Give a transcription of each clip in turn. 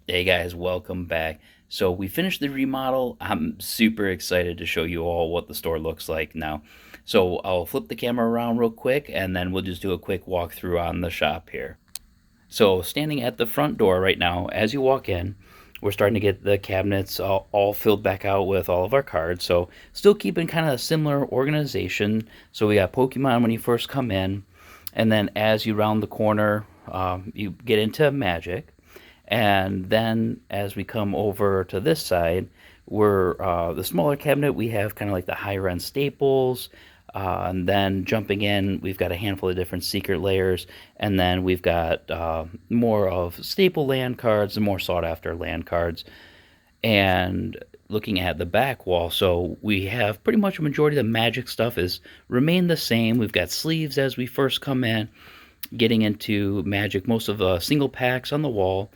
Hey guys, welcome back. So we finished the remodel. I'm super excited to show you all what the store looks like now. So I'll flip the camera around real quick and then we'll just do a quick walkthrough on the shop here. So standing at the front door right now, as you walk in, we're starting to get the cabinets all filled back out with all of our cards. So still keeping kind of a similar organization. So we got Pokemon when you first come in, and then as you round the corner, you get into Magic. And then as we come over to this side, we're the smaller cabinet. We have kind of like the higher end staples. And then jumping in, we've got a handful of different secret layers. And then we've got more of staple land cards and more sought after land cards. And looking at the back wall, so we have pretty much a majority of the magic stuff is remained the same. We've got sleeves as we first come in, getting into Magic, most of the single packs on the wall,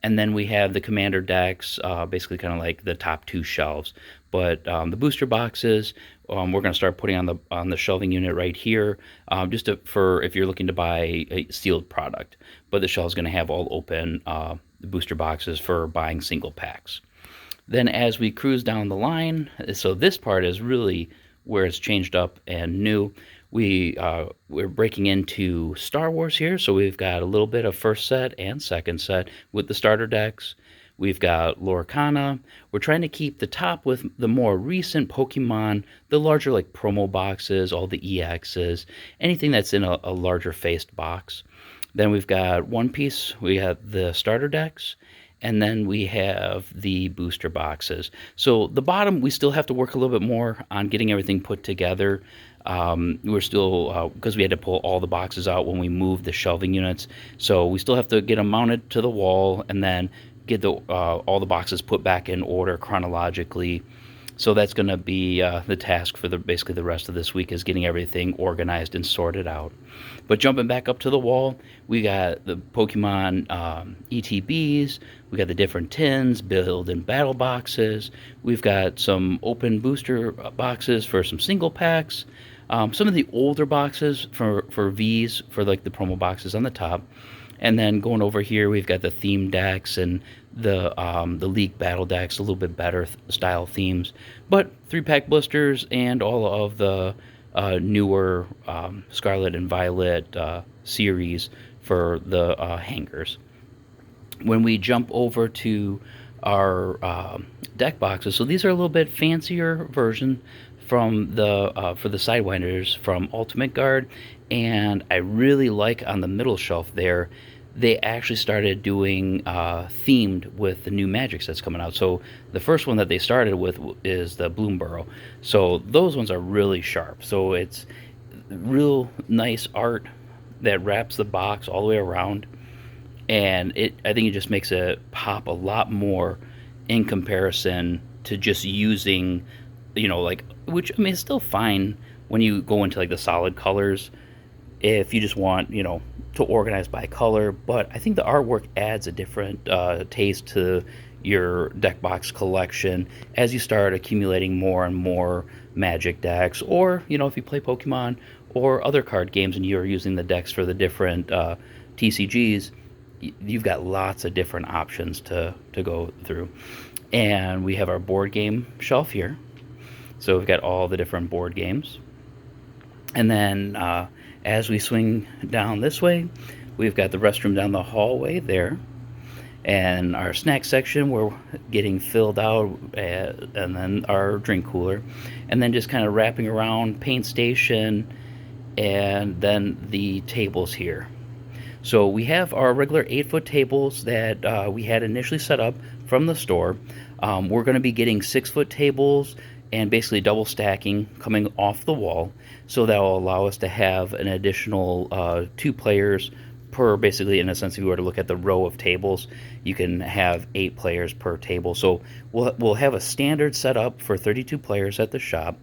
and then we have the commander decks, basically kind of like the top two shelves. But the booster boxes, we're going to start putting on the shelving unit right here, for if you're looking to buy a sealed product. But the shelf is going to have all open booster boxes for buying single packs. Then as we cruise down the line, so this part is really where it's changed up and new. We're breaking into Star Wars here, so we've got a little bit of first set and second set with the starter decks. We've got Lorcana. We're trying to keep the top with the more recent Pokemon, the larger like promo boxes, all the EXs, anything that's in a larger faced box. Then we've got One Piece. We have the starter decks, and then we have the booster boxes. So the bottom, we still have to work a little bit more on getting everything put together. We're still, because we had to pull all the boxes out when we moved the shelving units, so we still have to get them mounted to the wall and then get all the boxes put back in order chronologically. So that's going to be the task for basically the rest of this week, is getting everything organized and sorted out. But jumping back up to the wall, we got the Pokemon ETBs, we got the different tins, build and battle boxes. We've got some open booster boxes for some single packs. Some of the older boxes for V's, for like the promo boxes on the top. And then going over here, we've got the theme decks and the league battle decks, a little bit better style themes, but 3-pack blisters and all of the newer Scarlet and Violet series for the hangers. When we jump over to our deck boxes, so these are a little bit fancier version from the for the sidewinders from Ultimate Guard, and I really like on the middle shelf there. They actually started doing themed with the new magic sets coming out. So the first one that they started with is the Bloomborough. So those ones are really sharp. So it's real nice art that wraps the box all the way around, and I think it just makes it pop a lot more in comparison to just using, like, which I mean it's still fine when you go into like the solid colors if you just want, to organize by color. But I think the artwork adds a different taste to your deck box collection as you start accumulating more and more Magic decks, or if you play Pokemon or other card games and you're using the decks for the different TCGs. You've got lots of different options to go through. And we have our board game shelf here. So we've got all the different board games. And then as we swing down this way, we've got the restroom down the hallway there. And our snack section, we're getting filled out, and then our drink cooler. And then just kind of wrapping around paint station, and then the tables here. So we have our regular 8-foot tables that we had initially set up from the store. We're going to be getting 6-foot tables and basically double stacking coming off the wall. So that will allow us to have an additional 2 players per, basically, in a sense, if you were to look at the row of tables, you can have 8 players per table. So we'll have a standard setup for 32 players at the shop.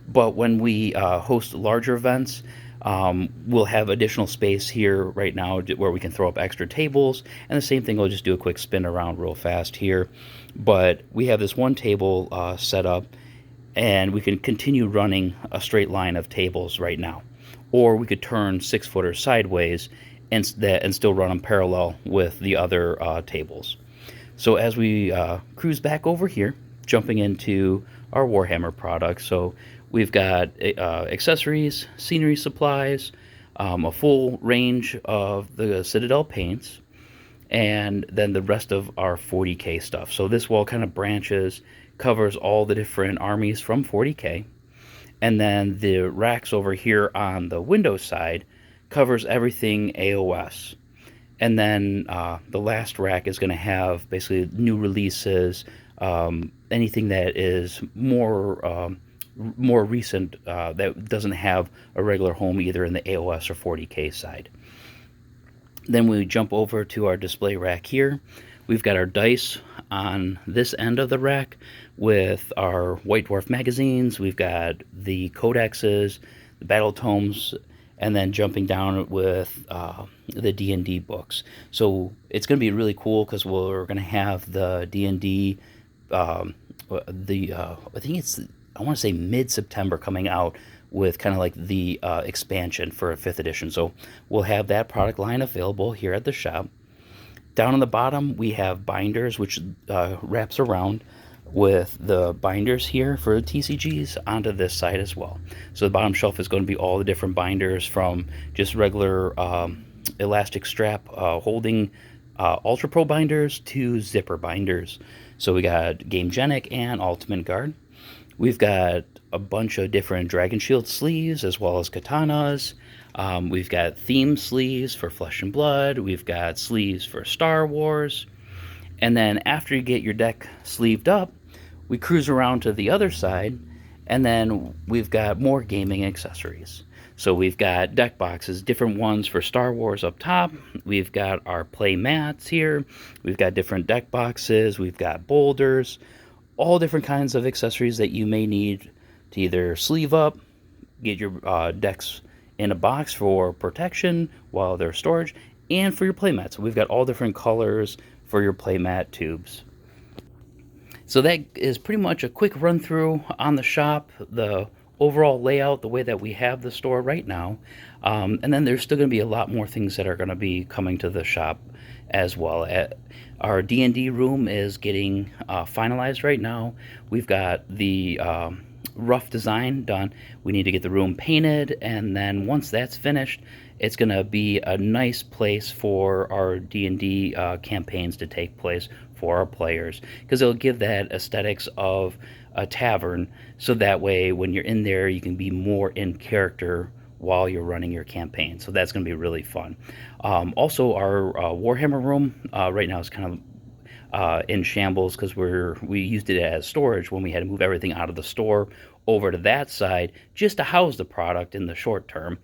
But when we host larger events, we'll have additional space here right now where we can throw up extra tables, and the same thing, we'll just do a quick spin around real fast here. But we have this one table set up, and we can continue running a straight line of tables right now. Or we could turn 6-footers sideways and still run them parallel with the other tables. So as we cruise back over here, jumping into our Warhammer products, so we've got accessories, scenery supplies, a full range of the Citadel paints, and then the rest of our 40K stuff. So this wall kind of branches, covers all the different armies from 40K, and then the racks over here on the Windows side covers everything AOS. And then the last rack is going to have basically new releases, anything that is more recent that doesn't have a regular home either in the AOS or 40K side. Then we jump over to our display rack here. We've got our dice on this end of the rack with our White Dwarf magazines. We've got the codexes, the battle tomes, and then jumping down with the D&D books. So it's going to be really cool because we're going to have the D&D, I think I want to say mid-September coming out with kind of like the expansion for a 5th edition. So we'll have that product line available here at the shop. Down on the bottom, we have binders, which wraps around with the binders here for TCGs onto this side as well. So the bottom shelf is going to be all the different binders from just regular elastic strap holding Ultra Pro binders to zipper binders. So we got Gamegenic and Ultimate Guard. We've got a bunch of different Dragon Shield sleeves as well as katanas. We've got theme sleeves for Flesh and Blood. We've got sleeves for Star Wars. And then after you get your deck sleeved up, we cruise around to the other side, and then we've got more gaming accessories. So we've got deck boxes, different ones for Star Wars up top. We've got our play mats here. We've got different deck boxes. We've got boulders, all different kinds of accessories that you may need to either sleeve up, get your decks in a box for protection while they're storage, and for your playmats. So we've got all different colors for your playmat tubes. So that is pretty much a quick run through on the shop, the overall layout, the way that we have the store right now. And then there's still going to be a lot more things that are going to be coming to the shop as well. Our D&D room is getting finalized right now. We've got the rough design done. We need to get the room painted, and then once that's finished, it's going to be a nice place for our D&D campaigns to take place for our players, because it'll give that aesthetics of a tavern, so that way when you're in there you can be more in character while you're running your campaign. So that's going to be really fun. Also, our Warhammer room right now is kind of in shambles because we used it as storage when we had to move everything out of the store over to that side just to house the product in the short term.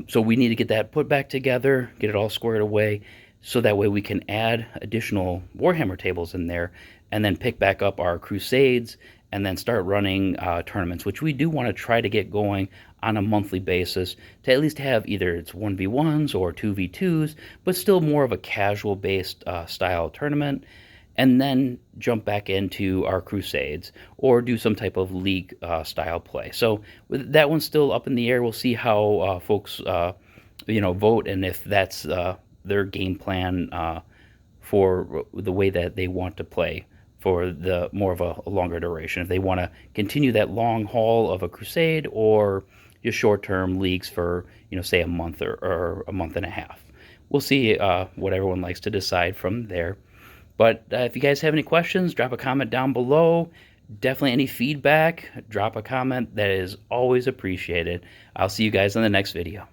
So we need to get that put back together, get it all squared away, so that way we can add additional Warhammer tables in there and then pick back up our Crusades and then start running tournaments, which we do want to try to get going on a monthly basis to at least have either it's 1v1s or 2v2s, but still more of a casual based style tournament, and then jump back into our Crusades or do some type of league style play. So with that one's still up in the air. We'll see how folks vote, and if that's their game plan for the way that they want to play for the more of a longer duration. If they want to continue that long haul of a crusade, or just short-term leagues for, say a month or a month and a half. We'll see what everyone likes to decide from there. But if you guys have any questions, drop a comment down below. Definitely any feedback, drop a comment. That is always appreciated. I'll see you guys in the next video.